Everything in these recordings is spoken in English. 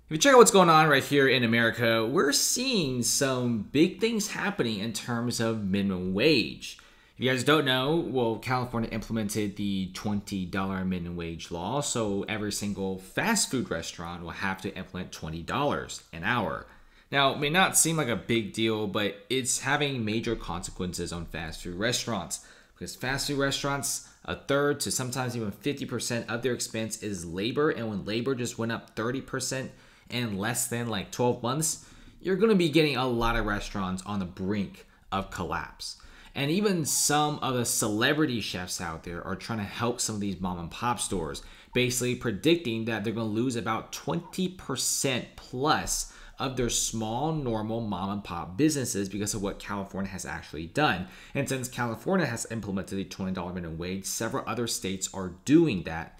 If you check out what's going on right here in America, we're seeing some big things happening in terms of minimum wage. If you guys don't know, well, California implemented the $20 minimum wage law, so every single fast food restaurant will have to implement $20 an hour. Now, it may not seem like a big deal, but it's having major consequences on fast food restaurants. Because fast food restaurants, a third to sometimes even 50% of their expense is labor, and when labor just went up 30%, in less than like 12 months, you're going to be getting a lot of restaurants on the brink of collapse. And even some of the celebrity chefs out there are trying to help some of these mom and pop stores, basically predicting that they're going to lose about 20% plus of their small, normal mom and pop businesses because of what California has actually done. And since California has implemented the $20 minimum wage, several other states are doing that.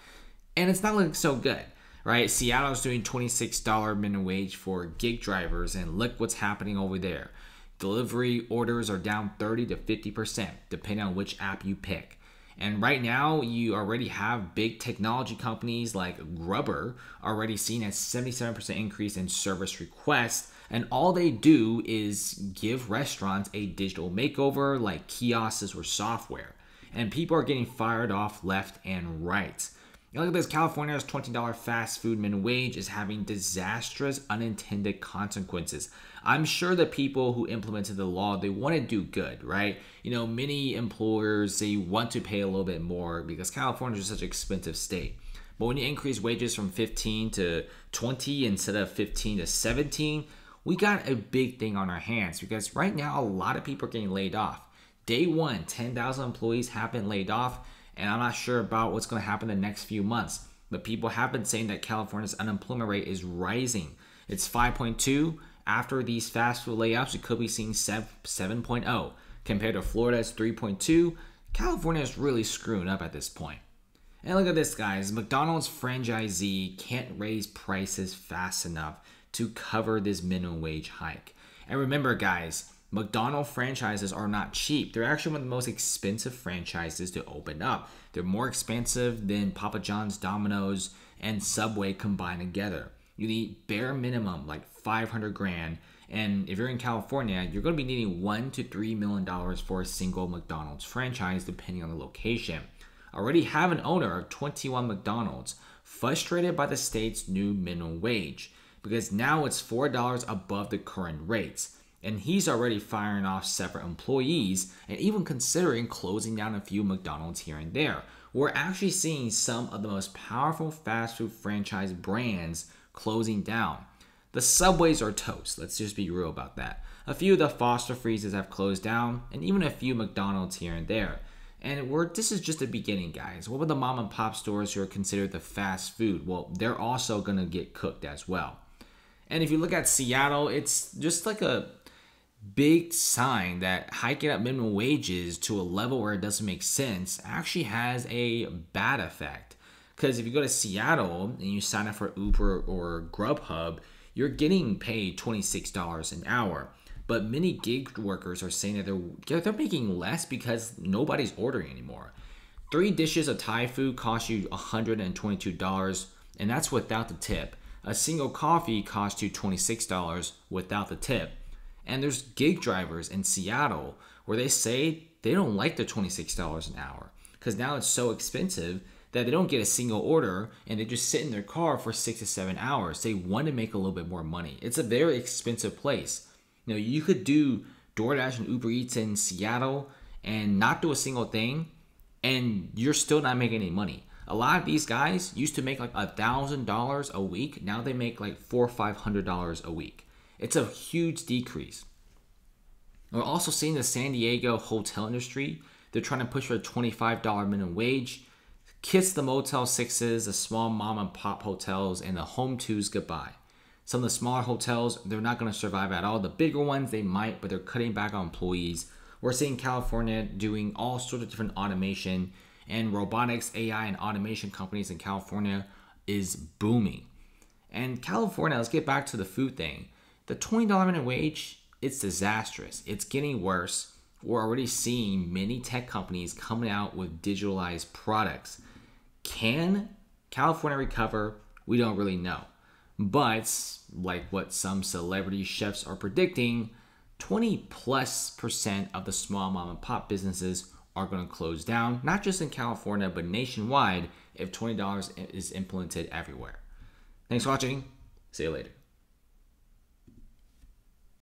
And it's not looking so good. Right, Seattle's doing $26 minimum wage for gig drivers, and look what's happening over there. Delivery orders are down 30 to 50%, depending on which app you pick. And right now, you already have big technology companies like Grubber already seeing a 77% increase in service requests, and all they do is give restaurants a digital makeover like kiosks or software. And people are getting fired off left and right. Look at this, California's $20 fast food minimum wage is having disastrous unintended consequences. I'm sure the people who implemented the law, they want to do good, right? You know, many employers, they want to pay a little bit more because California is such an expensive state. But when you increase wages from 15 to 20 instead of 15 to 17, we got a big thing on our hands because right now a lot of people are getting laid off. Day one, 10,000 employees have been laid off. And I'm not sure about what's going to happen the next few months. But people have been saying that California's unemployment rate is rising. It's 5.2. After these fast food layoffs, you could be seeing 7.0. Compared to Florida's 3.2, California is really screwing up at this point. And look at this, guys. McDonald's franchisee can't raise prices fast enough to cover this minimum wage hike. And remember, guys, McDonald's franchises are not cheap. They're actually one of the most expensive franchises to open up. They're more expensive than Papa John's, Domino's, and Subway combined together. You need bare minimum like $500,000, and if you're in California, you're going to be needing $1 to $3 million for a single McDonald's franchise, depending on the location. I already have an owner of 21 McDonald's frustrated by the state's new minimum wage because now it's $4 above the current rates. And he's already firing off separate employees and even considering closing down a few McDonald's here and there. We're actually seeing some of the most powerful fast food franchise brands closing down. The Subways are toast, let's just be real about that. A few of the Foster Freezes have closed down, and even a few McDonald's here and there. And this is just the beginning, guys. What about the mom and pop stores who are considered the fast food? Well, they're also going to get cooked as well. And if you look at Seattle, it's just like a big sign that hiking up minimum wages to a level where it doesn't make sense actually has a bad effect. Because if you go to Seattle and you sign up for Uber or Grubhub, you're getting paid $26 an hour. But many gig workers are saying that they're making less because nobody's ordering anymore. 3 dishes of Thai food cost you $122, and that's without the tip. A single coffee costs you $26 without the tip. And there's gig drivers in Seattle where they say they don't like the $26 an hour because now it's so expensive that they don't get a single order and they just sit in their car for 6 to 7 hours. They want to make a little bit more money. It's a very expensive place. You know, you could do DoorDash and Uber Eats in Seattle and not do a single thing and you're still not making any money. A lot of these guys used to make like $1,000 a week. Now they make like $400 or $500 a week. It's a huge decrease. We're also seeing the San Diego hotel industry. They're trying to push for a $25 minimum wage. Kiss the Motel 6s, the small mom and pop hotels, and the Home 2s goodbye. Some of the smaller hotels, they're not going to survive at all. The bigger ones, they might, but they're cutting back on employees. We're seeing California doing all sorts of different automation, and robotics, AI, and automation companies in California is booming. And California, let's get back to the food thing. The $20 minimum wage, it's disastrous. It's getting worse. We're already seeing many tech companies coming out with digitalized products. Can California recover? We don't really know. But like what some celebrity chefs are predicting, 20+% of the small mom and pop businesses are going to close down, not just in California, but nationwide if $20 is implemented everywhere. Thanks for watching. See you later.